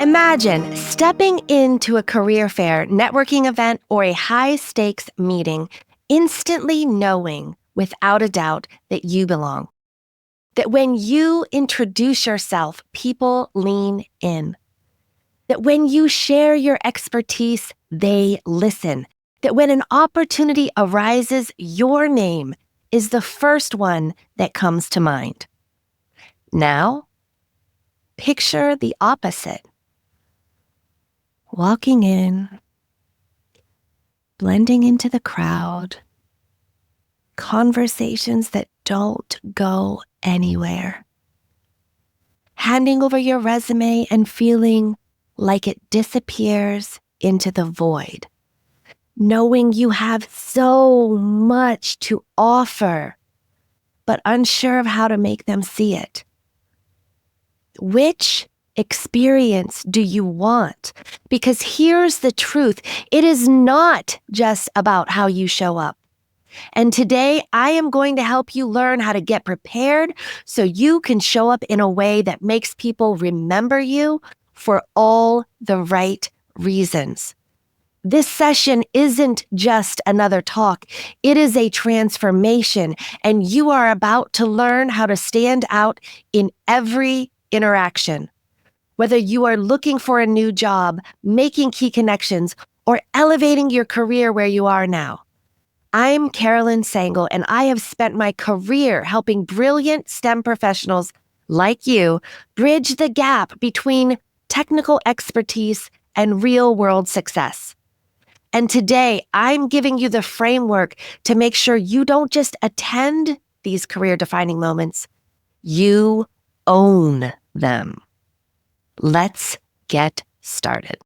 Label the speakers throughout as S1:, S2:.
S1: Imagine stepping into a career fair, networking event, or a high-stakes meeting, instantly knowing without a doubt that you belong. That when you introduce yourself, people lean in. That when you share your expertise, they listen. That when an opportunity arises, your name is the first one that comes to mind. Now, picture the opposite. Walking in, blending into the crowd, conversations that don't go anywhere, handing over your resume and feeling like it disappears into the void, knowing you have so much to offer, but unsure of how to make them see it. Which experience do you want? Because here's the truth. It is not just about how you show up. And today I am going to help you learn how to get prepared so you can show up in a way that makes people remember you for all the right reasons. This session isn't just another talk. It is a transformation, and you are about to learn how to stand out in every interaction. Whether you are looking for a new job, making key connections, or elevating your career where you are now. I'm Carolyn Sangle, and I have spent my career helping brilliant STEM professionals like you bridge the gap between technical expertise and real-world success. And today, I'm giving you the framework to make sure you don't just attend these career-defining moments, you own them. Let's get started.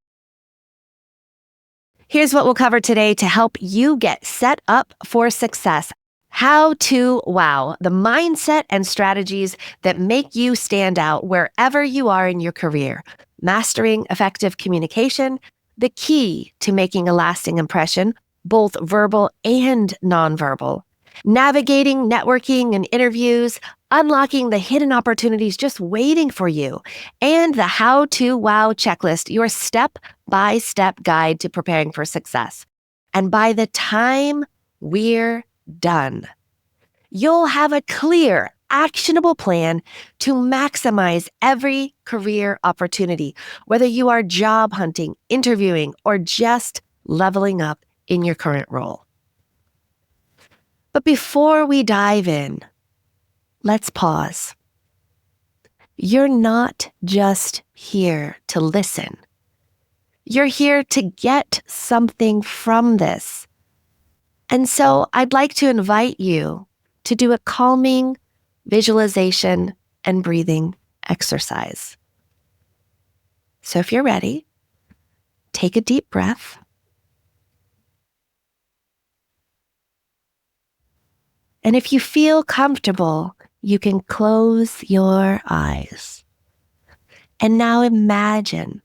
S1: Here's what we'll cover today to help you get set up for success. How to wow, the mindset and strategies that make you stand out wherever you are in your career. Mastering effective communication, the key to making a lasting impression, both verbal and nonverbal. Navigating networking and interviews, unlocking the hidden opportunities just waiting for you, and the How to Wow checklist, your step-by-step guide to preparing for success. And by the time we're done, you'll have a clear, actionable plan to maximize every career opportunity, whether you are job hunting, interviewing, or just leveling up in your current role. But before we dive in, let's pause. You're not just here to listen. You're here to get something from this. And so I'd like to invite you to do a calming visualization and breathing exercise. So if you're ready, take a deep breath. And if you feel comfortable, you can close your eyes. And now imagine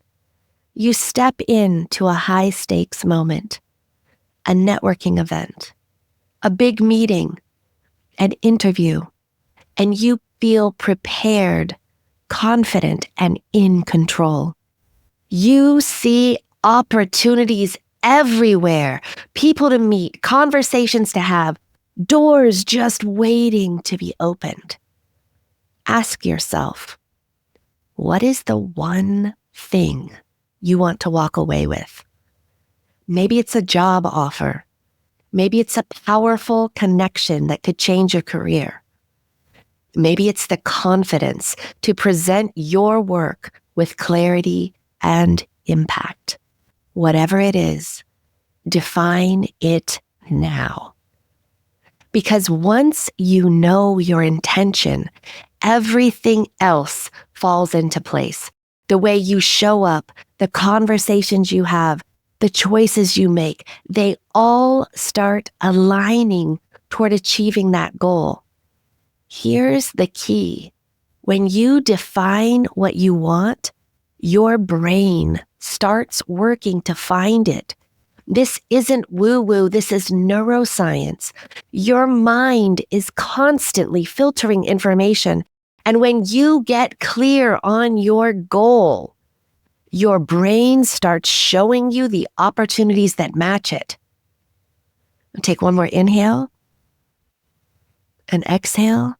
S1: you step into a high-stakes moment, a networking event, a big meeting, an interview, and you feel prepared, confident, and in control. You see opportunities everywhere, people to meet, conversations to have, doors just waiting to be opened. Ask yourself, what is the one thing you want to walk away with? Maybe it's a job offer. Maybe it's a powerful connection that could change your career. Maybe it's the confidence to present your work with clarity and impact. Whatever it is, define it now. Because once you know your intention, everything else falls into place. The way you show up, the conversations you have, the choices you make, they all start aligning toward achieving that goal. Here's the key. When you define what you want, your brain starts working to find it. This isn't woo-woo, this is neuroscience. Your mind is constantly filtering information, and when you get clear on your goal, your brain starts showing you the opportunities that match it. Take one more inhale, and exhale,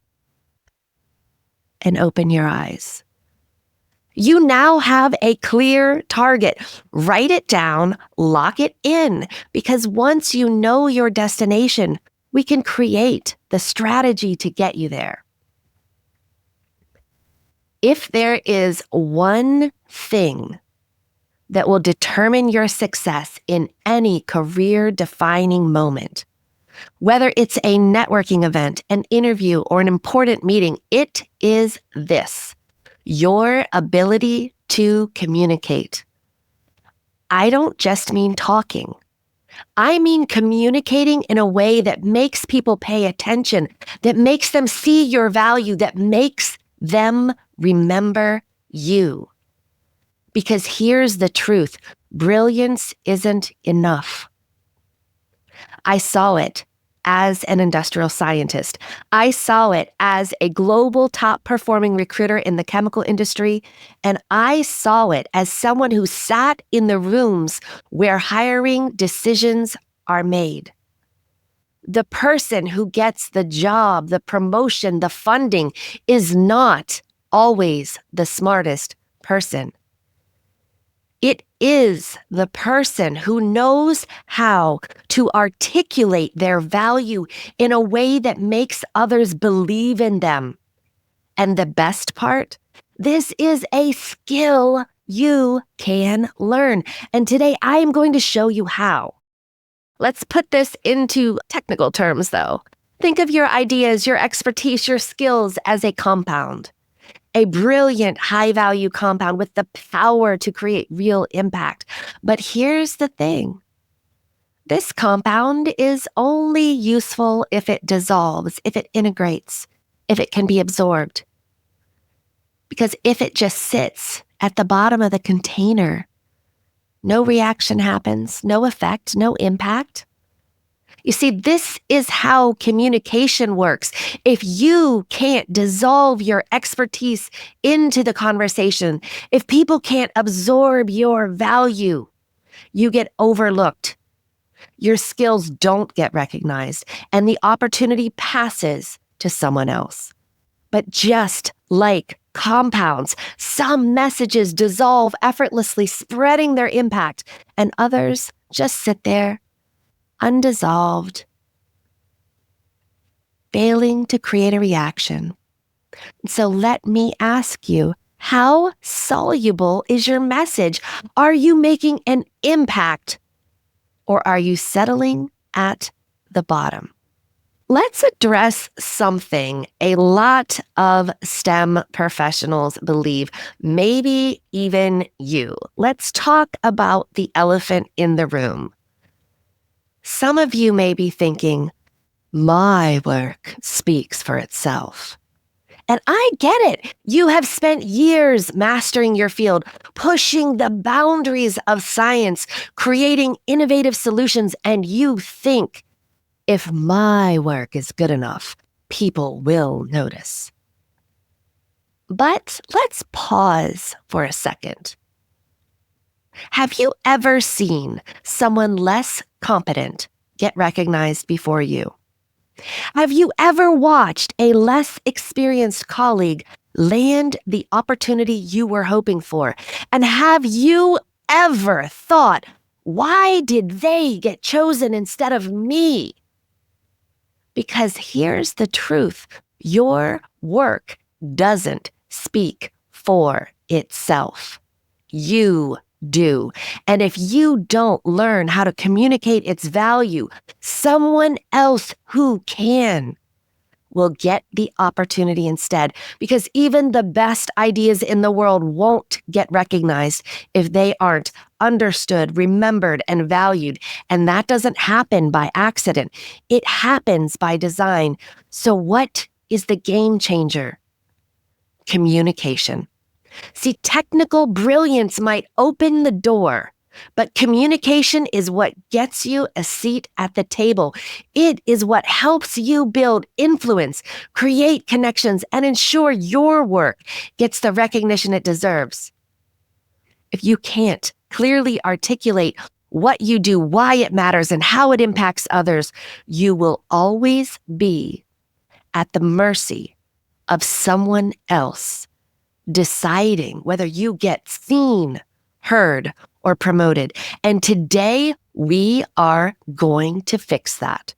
S1: and open your eyes. You now have a clear target. Write it down, lock it in, because once you know your destination, we can create the strategy to get you there. If there is one thing that will determine your success in any career-defining moment, whether it's a networking event, an interview, or an important meeting, it is this: your ability to communicate. I don't just mean talking. I mean communicating in a way that makes people pay attention, that makes them see your value, that makes them remember you. Because here's the truth: brilliance isn't enough. I saw it as an industrial scientist. I saw it as a global top performing recruiter in the chemical industry. And I saw it as someone who sat in the rooms where hiring decisions are made. The person who gets the job, the promotion, the funding is not always the smartest person. It is the person who knows how to articulate their value in a way that makes others believe in them. And the best part, this is a skill you can learn. And today I am going to show you how. Let's put this into technical terms, though. Think of your ideas, your expertise, your skills as a compound. A brilliant, high-value compound with the power to create real impact. But here's the thing. This compound is only useful if it dissolves, if it integrates, if it can be absorbed. Because if it just sits at the bottom of the container, no reaction happens, no effect, no impact. You see, this is how communication works. If you can't dissolve your expertise into the conversation, if people can't absorb your value, you get overlooked. Your skills don't get recognized, and the opportunity passes to someone else. But just like compounds, some messages dissolve effortlessly, spreading their impact, and others just sit there undissolved, failing to create a reaction. So let me ask you, how soluble is your message? Are you making an impact, or are you settling at the bottom? Let's address something a lot of STEM professionals believe, maybe even you. Let's talk about the elephant in the room. Some of you may be thinking, my work speaks for itself. And I get it. You have spent years mastering your field, pushing the boundaries of science, creating innovative solutions, and you think, if my work is good enough, people will notice. But let's pause for a second. Have you ever seen someone less competent get recognized before you? Have you ever watched a less experienced colleague land the opportunity you were hoping for? And have you ever thought, why did they get chosen instead of me? Because here's the truth. Your work doesn't speak for itself. You do. And if you don't learn how to communicate its value, someone else who can will get the opportunity instead. Because even the best ideas in the world won't get recognized if they aren't understood, remembered, and valued. And that doesn't happen by accident. It happens by design. So what is the game changer? Communication. See, technical brilliance might open the door, but communication is what gets you a seat at the table. It is what helps you build influence, create connections, and ensure your work gets the recognition it deserves. If you can't clearly articulate what you do, why it matters, and how it impacts others, you will always be at the mercy of someone else deciding whether you get seen, heard, or promoted. And today, we are going to fix that.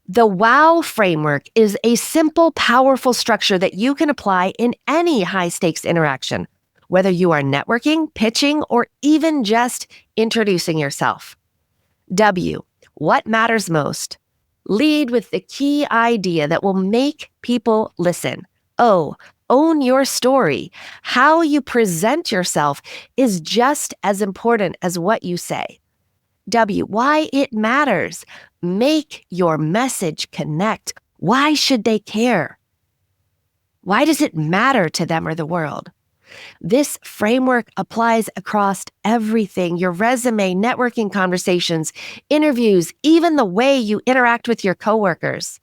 S1: The WOW framework is a simple, powerful structure that you can apply in any high-stakes interaction, whether you are networking, pitching, or even just introducing yourself. W, what matters most? Lead with the key idea that will make people listen. O, own your story. How you present yourself is just as important as what you say. W, why it matters. Make your message connect. Why should they care? Why does it matter to them or the world? This framework applies across everything: your resume, networking conversations, interviews, even the way you interact with your coworkers.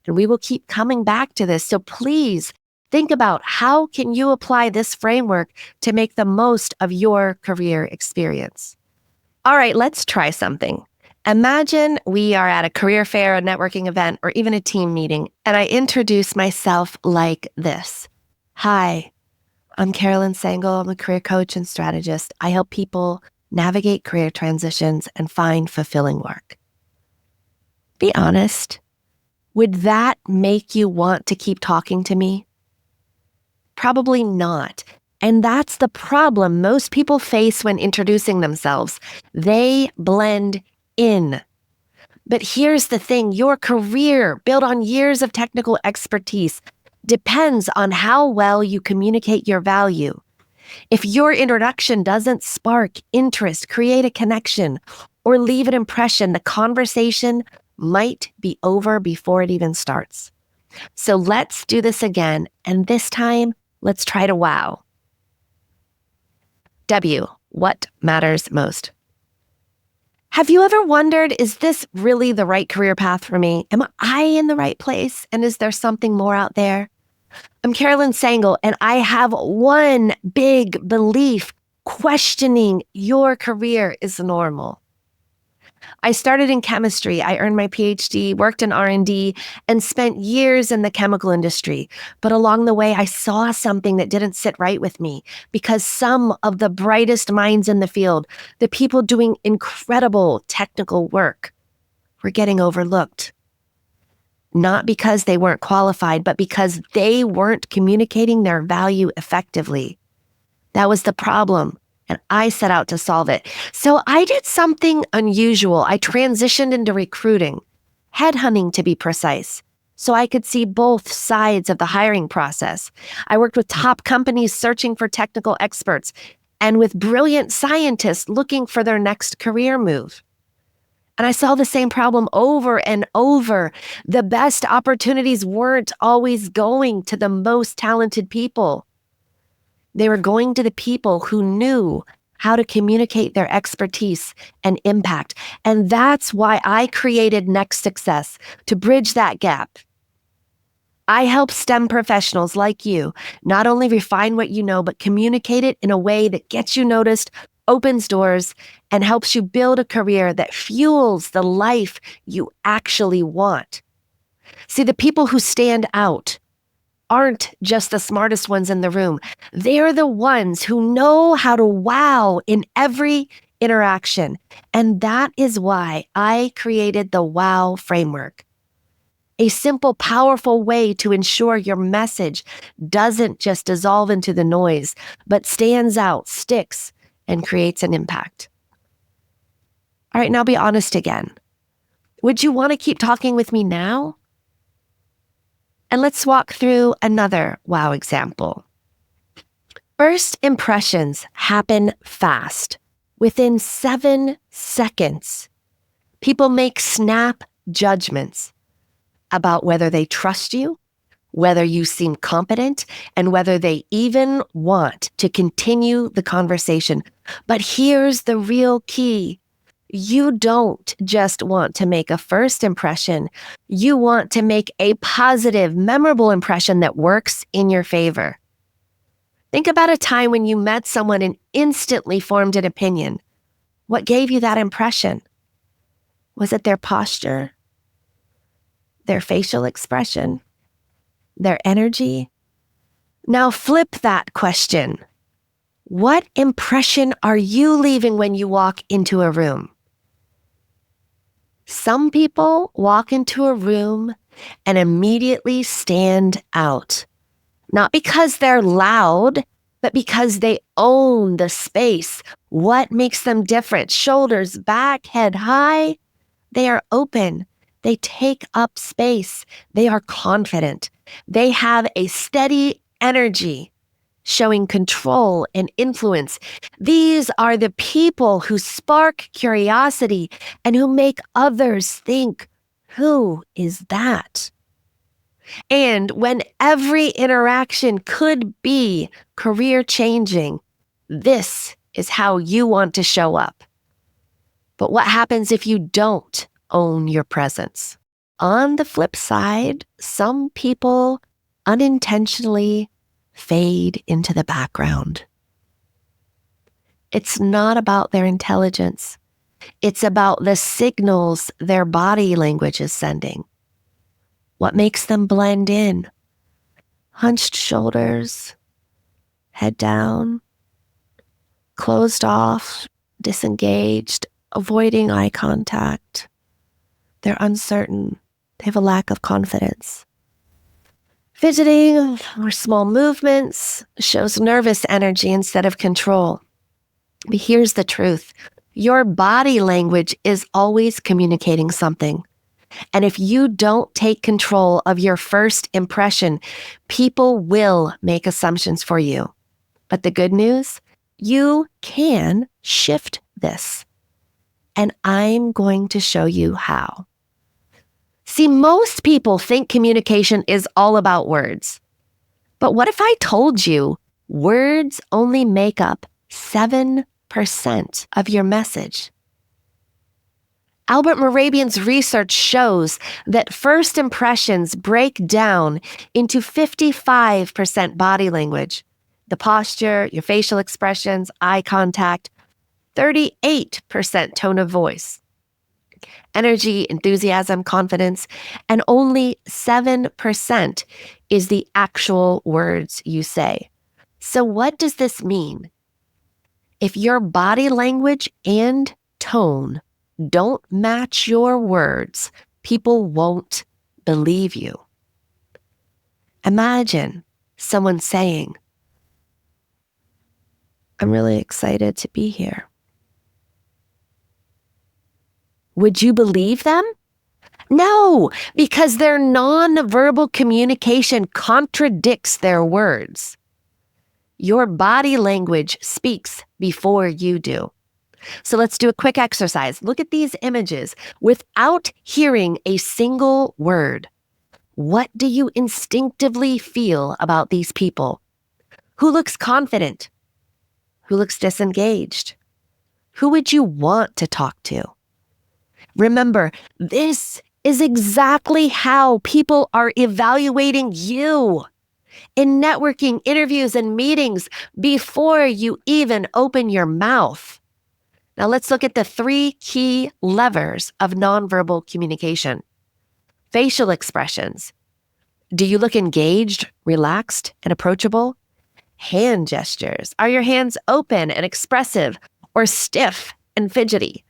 S1: And we will keep coming back to this. So please think about, how can you apply this framework to make the most of your career experience? All right, let's try something. Imagine we are at a career fair, a networking event, or even a team meeting, and I introduce myself like this. Hi, I'm Carolyn Sangle. I'm a career coach and strategist. I help people navigate career transitions and find fulfilling work. Be honest. Would that make you want to keep talking to me? Probably not. And that's the problem most people face when introducing themselves. They blend in. But here's the thing: your career, built on years of technical expertise, depends on how well you communicate your value. If your introduction doesn't spark interest, create a connection, or leave an impression, the conversation might be over before it even starts. So let's do this again, and this time, let's try to wow. W, what matters most? Have you ever wondered, is this really the right career path for me? Am I in the right place? And is there something more out there? I'm Carolyn Sangle, and I have one big belief: questioning your career is normal. I started in chemistry. I earned my PhD, worked in R&D, and spent years in the chemical industry. But along the way, I saw something that didn't sit right with me, because some of the brightest minds in the field, the people doing incredible technical work, were getting overlooked. Not because they weren't qualified, but because they weren't communicating their value effectively. That was the problem, and I set out to solve it. So I did something unusual. I transitioned into recruiting, headhunting to be precise, so I could see both sides of the hiring process. I worked with top companies searching for technical experts, and with brilliant scientists looking for their next career move. And I saw the same problem over and over. The best opportunities weren't always going to the most talented people. They were going to the people who knew how to communicate their expertise and impact. And that's why I created Next Success, to bridge that gap. I help STEM professionals like you not only refine what you know, but communicate it in a way that gets you noticed, opens doors, and helps you build a career that fuels the life you actually want. See, the people who stand out aren't just the smartest ones in the room. They're the ones who know how to wow in every interaction. And that is why I created the WOW framework. A simple, powerful way to ensure your message doesn't just dissolve into the noise, but stands out, sticks, and creates an impact. All right, now be honest again. Would you want to keep talking with me now? And let's walk through another wow example. First impressions happen fast. Within 7 seconds, people make snap judgments about whether they trust you, whether you seem competent, and whether they even want to continue the conversation. But here's the real key. You don't just want to make a first impression. You want to make a positive, memorable impression that works in your favor. Think about a time when you met someone and instantly formed an opinion. What gave you that impression? Was it their posture, their facial expression, their energy? Now flip that question. What impression are you leaving when you walk into a room? Some people walk into a room and immediately stand out. Not because they're loud, but because they own the space. What makes them different? Shoulders back, head high. They are open. They take up space. They are confident. They have a steady energy, showing control and influence. These are the people who spark curiosity and who make others think, who is that? And when every interaction could be career changing, this is how you want to show up. But what happens if you don't own your presence? On the flip side, some people unintentionally fade into the background. It's not about their intelligence. It's about the signals their body language is sending. What makes them blend in? Hunched shoulders, head down, closed off, disengaged, avoiding eye contact. They're uncertain. They have a lack of confidence. Fidgeting or small movements shows nervous energy instead of control. But here's the truth. Your body language is always communicating something. And if you don't take control of your first impression, people will make assumptions for you. But the good news, you can shift this. And I'm going to show you how. See, most people think communication is all about words. But what if I told you words only make up 7% of your message? Albert Morabian's research shows that first impressions break down into 55% body language, the posture, your facial expressions, eye contact, 38% tone of voice, energy, enthusiasm, confidence, and only 7% is the actual words you say. So what does this mean? If your body language and tone don't match your words, people won't believe you. Imagine someone saying, I'm really excited to be here. Would you believe them? No, because their nonverbal communication contradicts their words. Your body language speaks before you do. So let's do a quick exercise. Look at these images without hearing a single word. What do you instinctively feel about these people? Who looks confident? Who looks disengaged? Who would you want to talk to? Remember, this is exactly how people are evaluating you in networking, interviews, and meetings before you even open your mouth. Now let's look at the 3 key levers of nonverbal communication. Facial expressions. Do you look engaged, relaxed, and approachable? Hand gestures. Are your hands open and expressive or stiff and fidgety?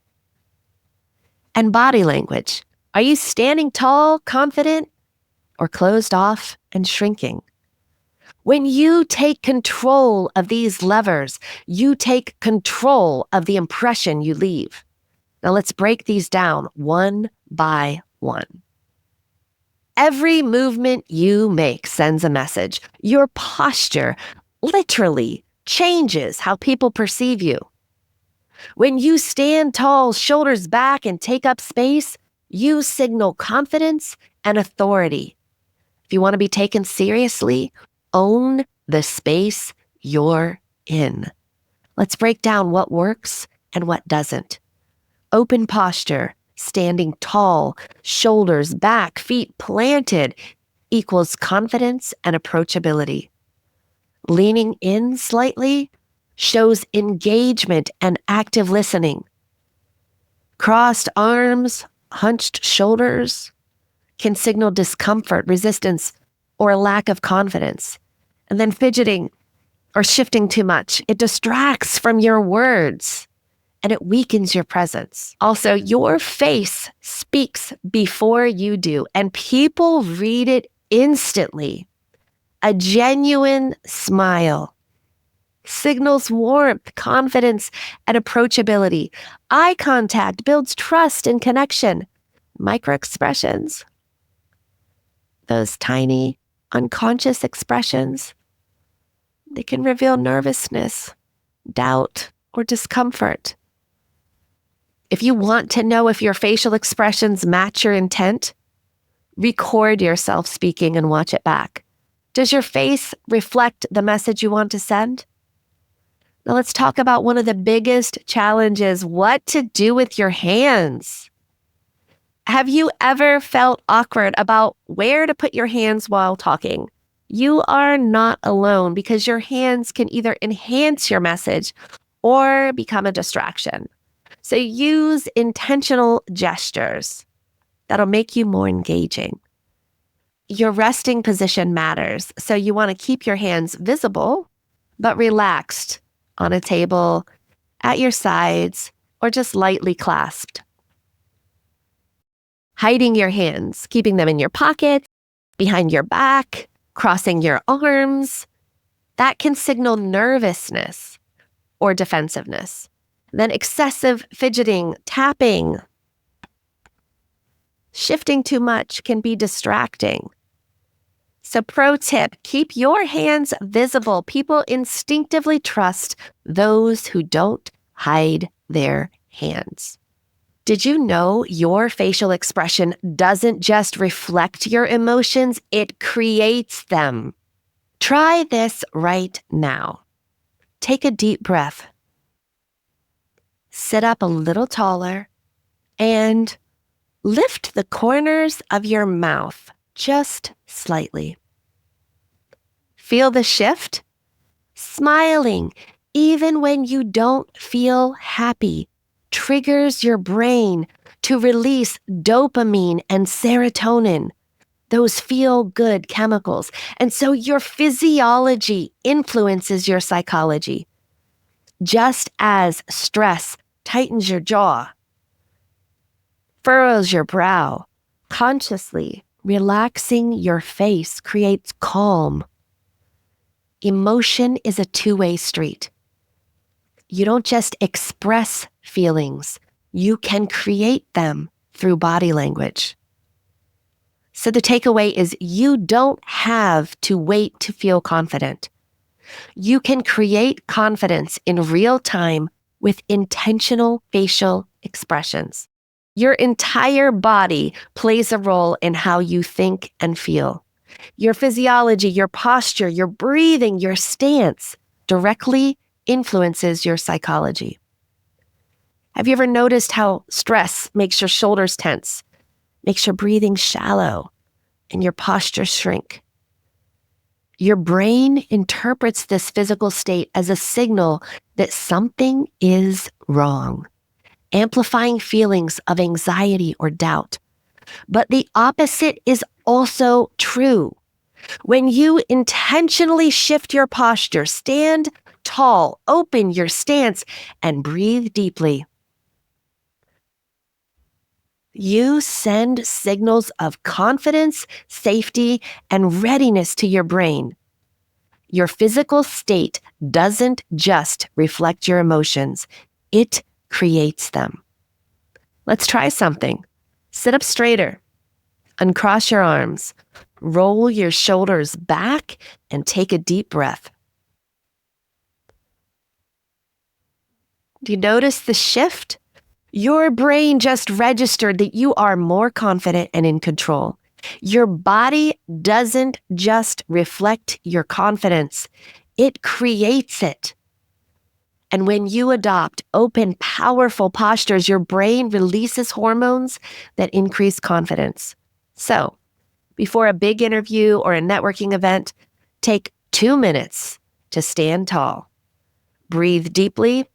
S1: And body language. Are you standing tall, confident, or closed off and shrinking? When you take control of these levers, you take control of the impression you leave. Now let's break these down one by one. Every movement you make sends a message. Your posture literally changes how people perceive you. When you stand tall, shoulders back, and take up space, you signal confidence and authority. If you want to be taken seriously, own the space you're in. Let's break down what works and what doesn't. Open posture, standing tall, shoulders back, feet planted, equals confidence and approachability. Leaning in slightly shows engagement and active listening. Crossed arms, hunched shoulders can signal discomfort, resistance, or a lack of confidence. And then fidgeting or shifting too much, it distracts from your words and it weakens your presence. Also, your face speaks before you do, and people read it instantly. A genuine smile signals warmth, confidence, and approachability. Eye contact builds trust and connection. Microexpressions, those tiny, unconscious expressions, they can reveal nervousness, doubt, or discomfort. If you want to know if your facial expressions match your intent, record yourself speaking and watch it back. Does your face reflect the message you want to send? Now let's talk about one of the biggest challenges, what to do with your hands. Have you ever felt awkward about where to put your hands while talking? You are not alone because your hands can either enhance your message or become a distraction. So use intentional gestures that'll make you more engaging. Your resting position matters, so you want to keep your hands visible but relaxed on a table, at your sides, or just lightly clasped. Hiding your hands, keeping them in your pocket, behind your back, crossing your arms, that can signal nervousness or defensiveness. Then excessive fidgeting, tapping, shifting too much can be distracting. So pro tip, keep your hands visible. People instinctively trust those who don't hide their hands. Did you know your facial expression doesn't just reflect your emotions, it creates them? Try this right now. Take a deep breath. Sit up a little taller and lift the corners of your mouth just slightly. Feel the shift? Smiling, even when you don't feel happy, triggers your brain to release dopamine and serotonin, those feel-good chemicals. And so your physiology influences your psychology. Just as stress tightens your jaw, furrows your brow, consciously relaxing your face creates calm. Emotion is a two-way street. You don't just express feelings, you can create them through body language. So the takeaway is you don't have to wait to feel confident. You can create confidence in real time with intentional facial expressions. Your entire body plays a role in how you think and feel. Your physiology, your posture, your breathing, your stance directly influences your psychology. Have you ever noticed how stress makes your shoulders tense, makes your breathing shallow, and your posture shrink? Your brain interprets this physical state as a signal that something is wrong, amplifying feelings of anxiety or doubt. But the opposite is also true. When you intentionally shift your posture, stand tall, open your stance, and breathe deeply, you send signals of confidence, safety, and readiness to your brain. Your physical state doesn't just reflect your emotions, it creates them. Let's try something. Sit up straighter, uncross your arms, roll your shoulders back, and take a deep breath. Do you notice the shift? Your brain just registered that you are more confident and in control. Your body doesn't just reflect your confidence, it creates it. And when you adopt open, powerful postures, your brain releases hormones that increase confidence. So, before a big interview or a networking event, take 2 minutes to stand tall. Breathe deeply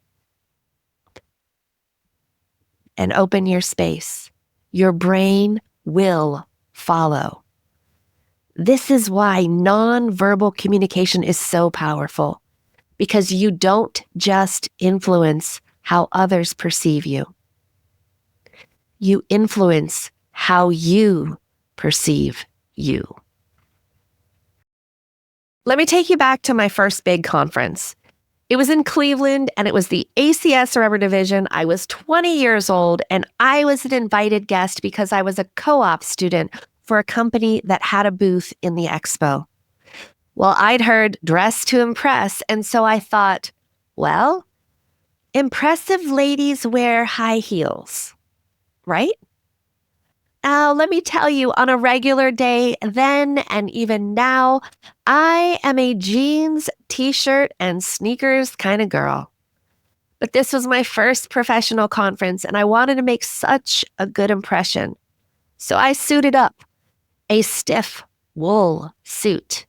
S1: and open your space. Your brain will follow. This is why nonverbal communication is so powerful, because you don't just influence how others perceive you. You influence how you perceive you. Let me take you back to my first big conference. It was in Cleveland, and it was the ACS Rubber Division. I was 20 years old, and I was an invited guest because I was a co-op student for a company that had a booth in the expo. Well, I'd heard dress to impress, and so I thought, well, impressive ladies wear high heels, right? Now, let me tell you, on a regular day, then and even now, I am a jeans, t-shirt, and sneakers kind of girl. But this was my first professional conference, and I wanted to make such a good impression. So I suited up. A stiff wool suit,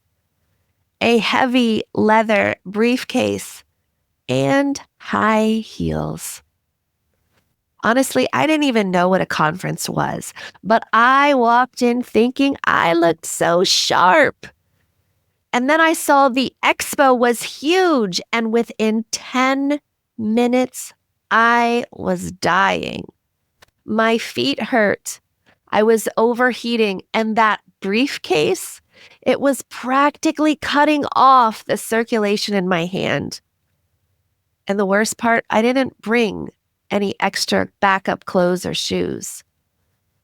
S1: a heavy leather briefcase, and high heels. Honestly, I didn't even know what a conference was, but I walked in thinking I looked so sharp. And then I saw the expo was huge, and within 10 minutes, I was dying. My feet hurt. I was overheating, and that briefcase, it was practically cutting off the circulation in my hand. And the worst part, I didn't bring any extra backup clothes or shoes.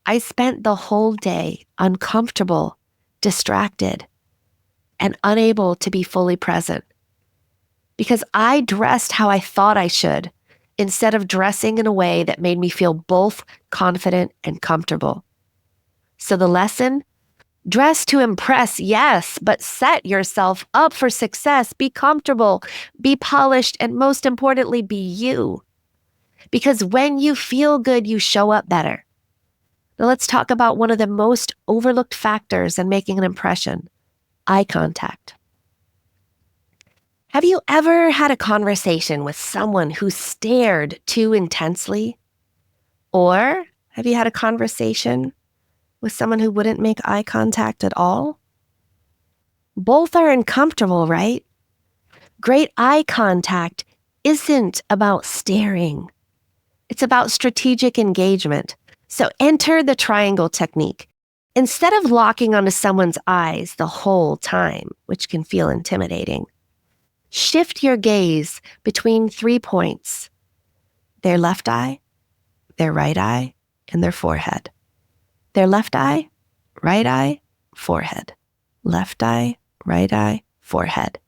S1: I spent the whole day uncomfortable, distracted, and unable to be fully present because I dressed how I thought I should instead of dressing in a way that made me feel both confident and comfortable. So the lesson, dress to impress, yes, but set yourself up for success. Be comfortable, be polished, and most importantly, be you. Because when you feel good, you show up better. Now let's talk about one of the most overlooked factors in making an impression, eye contact. Have you ever had a conversation with someone who stared too intensely? Or have you had a conversation with someone who wouldn't make eye contact at all? Both are uncomfortable, right? Great eye contact isn't about staring. It's about strategic engagement. So enter the triangle technique. Instead of locking onto someone's eyes the whole time, which can feel intimidating, shift your gaze between 3 points: their left eye, their right eye, and their forehead. Their left eye, right eye, forehead. Left eye, right eye, forehead.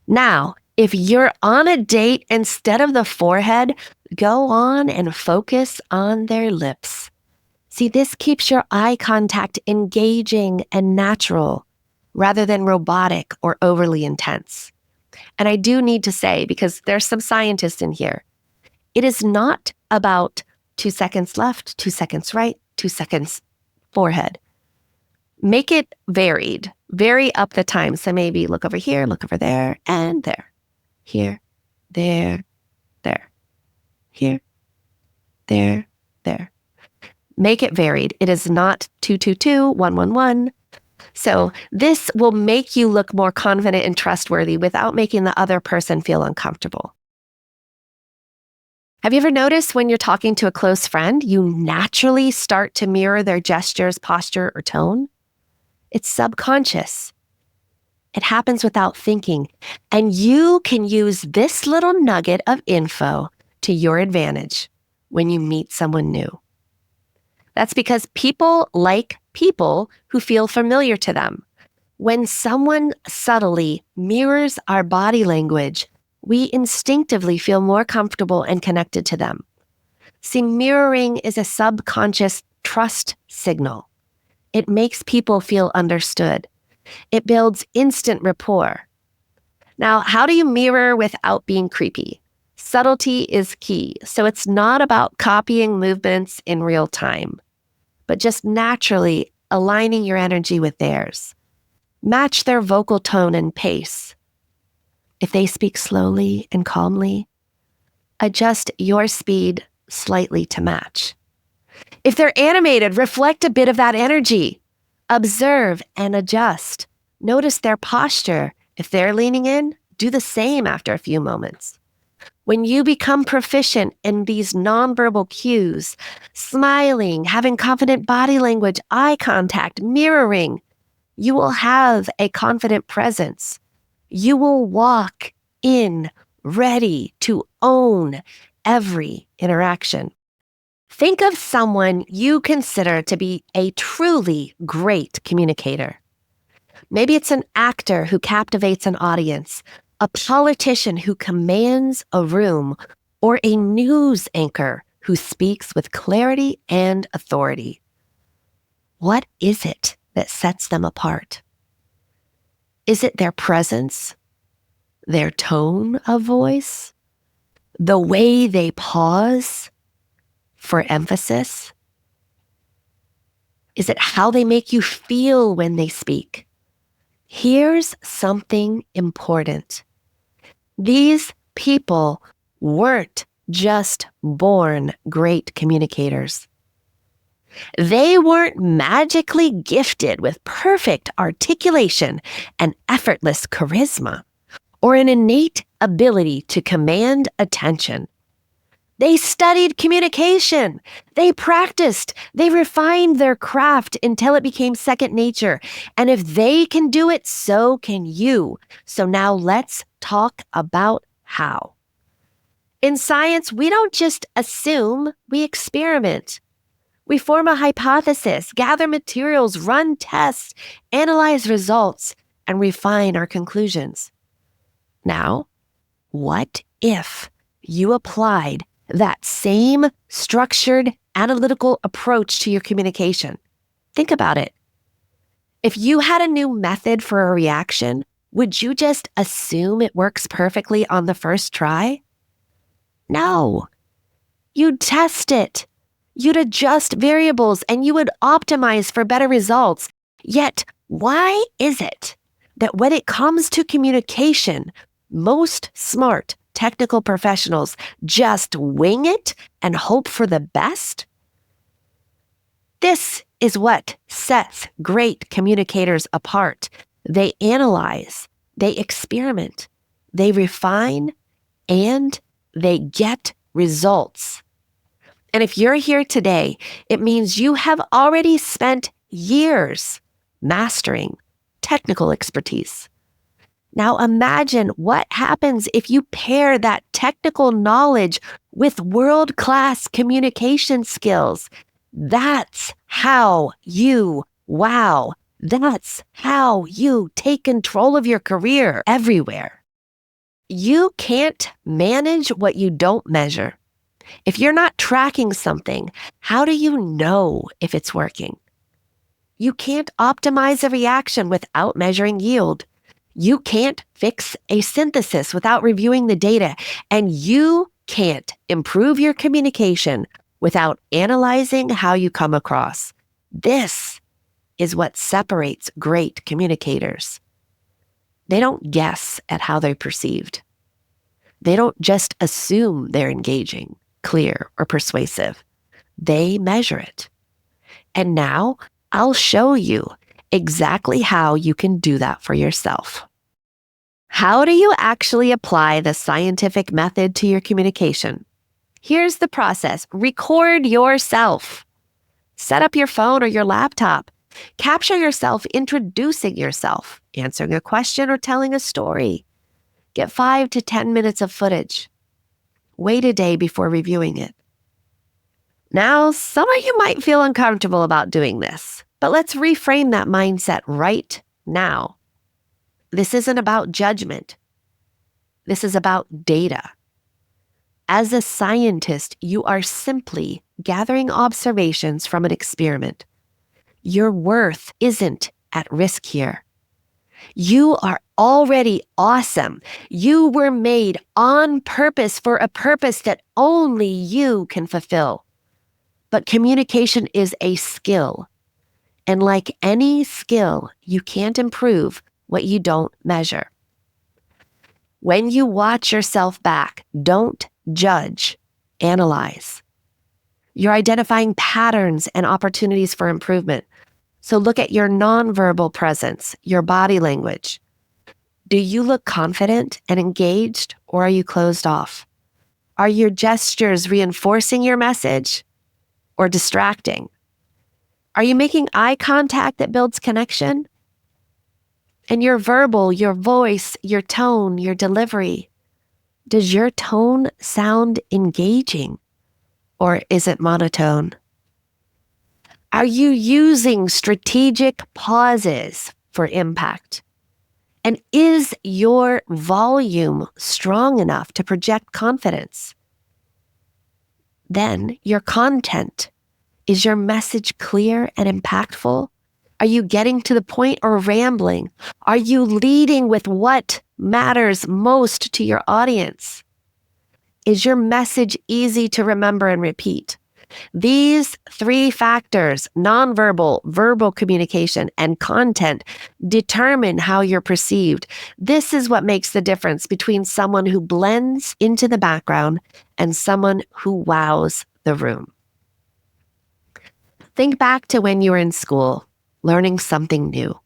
S1: Now, if you're on a date, instead of the forehead, go on and focus on their lips. See, this keeps your eye contact engaging and natural rather than robotic or overly intense. And I do need to say, because there's some scientists in here, it is not about 2 seconds left, 2 seconds right, 2 seconds forehead. Make it varied. Vary up the time. So maybe look over here, look over there, and there. Here, there, there. Here, there, there. Make it varied. It is not 2, 2, 2, 1, 1, 1. So this will make you look more confident and trustworthy without making the other person feel uncomfortable. Have you ever noticed when you're talking to a close friend, you naturally start to mirror their gestures, posture, or tone? It's subconscious. It happens without thinking. And you can use this little nugget of info to your advantage when you meet someone new. That's because people like people who feel familiar to them. When someone subtly mirrors our body language, we instinctively feel more comfortable and connected to them. See, mirroring is a subconscious trust signal. It makes people feel understood. It builds instant rapport. Now, how do you mirror without being creepy? Subtlety is key. So it's not about copying movements in real time, but just naturally aligning your energy with theirs. Match their vocal tone and pace. If they speak slowly and calmly, adjust your speed slightly to match. If they're animated, reflect a bit of that energy. Observe and adjust. Notice their posture. If they're leaning in, do the same after a few moments. When you become proficient in these nonverbal cues, smiling, having confident body language, eye contact, mirroring, you will have a confident presence. You will walk in ready to own every interaction. Think of someone you consider to be a truly great communicator. Maybe it's an actor who captivates an audience, a politician who commands a room, or a news anchor who speaks with clarity and authority. What is it that sets them apart? Is it their presence, their tone of voice, the way they pause for emphasis? Is it how they make you feel when they speak? Here's something important. These people weren't just born great communicators. They weren't magically gifted with perfect articulation and effortless charisma, or an innate ability to command attention. They studied communication. They practiced. They refined their craft until it became second nature. And if they can do it, so can you. So now let's talk about how. In science, we don't just assume, we experiment. We form a hypothesis, gather materials, run tests, analyze results, and refine our conclusions. Now, what if you applied that same structured, analytical approach to your communication? Think about it. If you had a new method for a reaction, would you just assume it works perfectly on the first try? No. You'd test it. You'd adjust variables and you would optimize for better results. Yet, why is it that when it comes to communication, most smart technical professionals just wing it and hope for the best? This is what sets great communicators apart. They analyze, they experiment, they refine, and they get results. And if you're here today, it means you have already spent years mastering technical expertise. Now imagine what happens if you pair that technical knowledge with world-class communication skills. That's how you wow. That's how you take control of your career everywhere. You can't manage what you don't measure. If you're not tracking something, how do you know if it's working? You can't optimize a reaction without measuring yield. You can't fix a synthesis without reviewing the data. And you can't improve your communication without analyzing how you come across. This is what separates great communicators. They don't guess at how they're perceived. They don't just assume they're engaging, clear, or persuasive. They measure it. And now I'll show you exactly how you can do that for yourself. How do you actually apply the scientific method to your communication? Here's the process. Record yourself. Set up your phone or your laptop. Capture yourself introducing yourself, answering a question, or telling a story. Get 5 to 10 minutes of footage. Wait a day before reviewing it. Now, some of you might feel uncomfortable about doing this, but let's reframe that mindset right now. This isn't about judgment. This is about data. As a scientist, you are simply gathering observations from an experiment. Your worth isn't at risk here. You are already awesome. You were made on purpose for a purpose that only you can fulfill. But communication is a skill. And like any skill, you can't improve what you don't measure. When you watch yourself back, don't judge, analyze. You're identifying patterns and opportunities for improvement. So look at your nonverbal presence, your body language. Do you look confident and engaged, or are you closed off? Are your gestures reinforcing your message or distracting? Are you making eye contact that builds connection? And your verbal, your voice, your tone, your delivery. Does your tone sound engaging, or is it monotone? Are you using strategic pauses for impact? And is your volume strong enough to project confidence? Then your content. Is your message clear and impactful? Are you getting to the point or rambling? Are you leading with what matters most to your audience? Is your message easy to remember and repeat? These three factors, nonverbal, verbal communication, and content, determine how you're perceived. This is what makes the difference between someone who blends into the background and someone who wows the room. Think back to when you were in school, learning something new.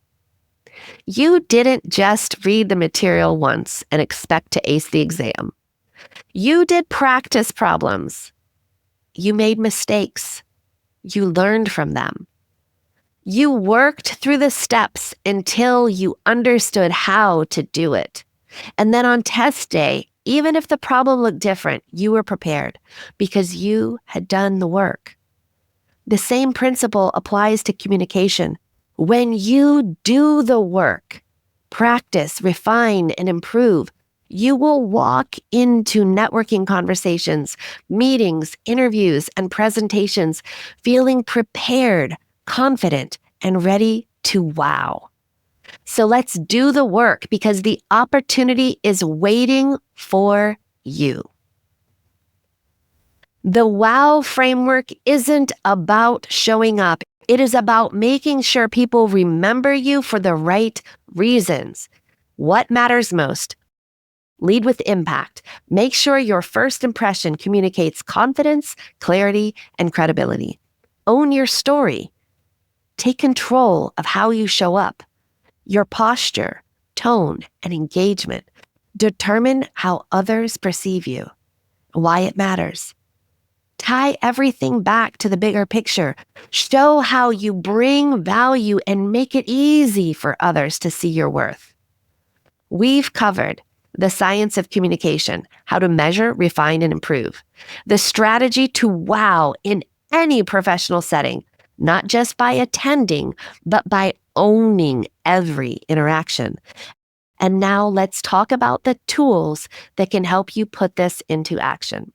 S1: You didn't just read the material once and expect to ace the exam. You did practice problems. You made mistakes. You learned from them. You worked through the steps until you understood how to do it. And then on test day, even if the problem looked different, you were prepared because you had done the work. The same principle applies to communication. When you do the work, practice, refine, and improve, you will walk into networking conversations, meetings, interviews, and presentations feeling prepared, confident, and ready to wow. So let's do the work because the opportunity is waiting for you. The WOW framework isn't about showing up. It is about making sure people remember you for the right reasons. What matters most? Lead with impact. Make sure your first impression communicates confidence, clarity, and credibility. Own your story. Take control of how you show up. Your posture, tone, and engagement determine how others perceive you, why it matters. Tie everything back to the bigger picture. Show how you bring value and make it easy for others to see your worth. We've covered the science of communication, how to measure, refine, and improve. The strategy to wow in any professional setting, not just by attending, but by owning every interaction. And now let's talk about the tools that can help you put this into action.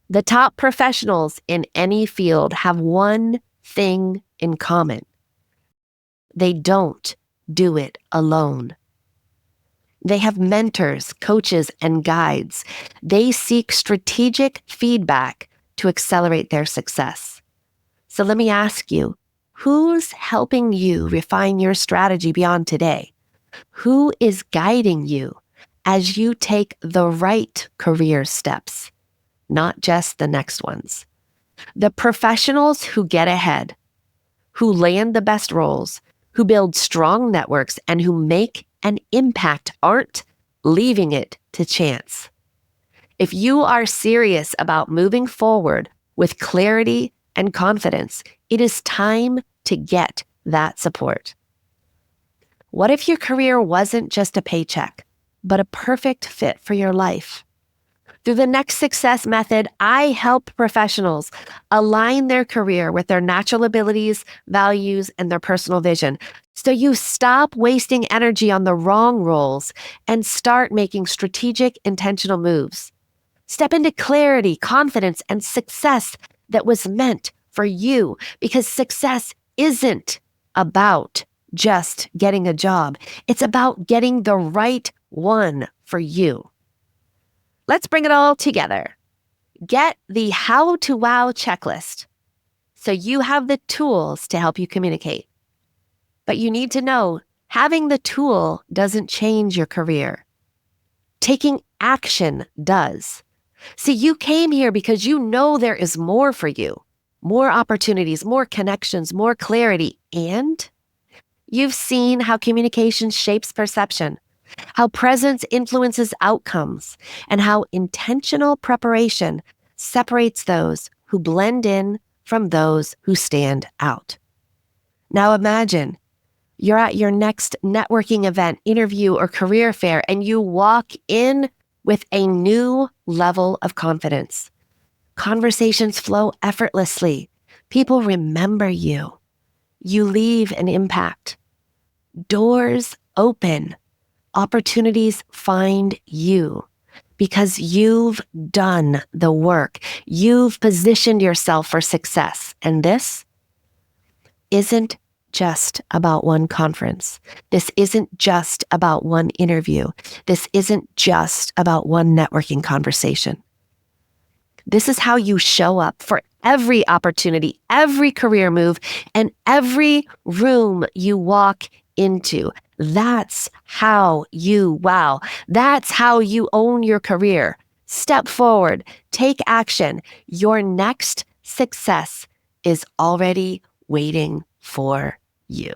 S1: The top professionals in any field have one thing in common. They don't do it alone. They have mentors, coaches, and guides. They seek strategic feedback to accelerate their success. So let me ask you, who's helping you refine your strategy beyond today? Who is guiding you as you take the right career steps, not just the next ones? The professionals who get ahead, who land the best roles, who build strong networks, and who make an impact aren't leaving it to chance. If you are serious about moving forward with clarity and confidence, it is time to get that support. What if your career wasn't just a paycheck, but a perfect fit for your life? Through the Next Success Method, I help professionals align their career with their natural abilities, values, and their personal vision. So you stop wasting energy on the wrong roles and start making strategic, intentional moves. Step into clarity, confidence, and success that was meant for you, because success isn't about just getting a job. It's about getting the right one for you. Let's bring it all together. Get the How to Wow checklist so you have the tools to help you communicate. But you need to know having the tool doesn't change your career. Taking action does. See, you came here because you know there is more for you, more opportunities, more connections, more clarity, and you've seen how communication shapes perception, how presence influences outcomes, and how intentional preparation separates those who blend in from those who stand out. Now imagine you're at your next networking event, interview, or career fair, and you walk in with a new level of confidence. Conversations flow effortlessly. People remember you. You leave an impact. Doors open. Opportunities find you because you've done the work. You've positioned yourself for success. And this isn't just about one conference. This isn't just about one interview. This isn't just about one networking conversation. This is how you show up for every opportunity, every career move, and every room you walk into. That's how you wow. That's how you own your career. Step forward, take action. Your next success is already waiting for you.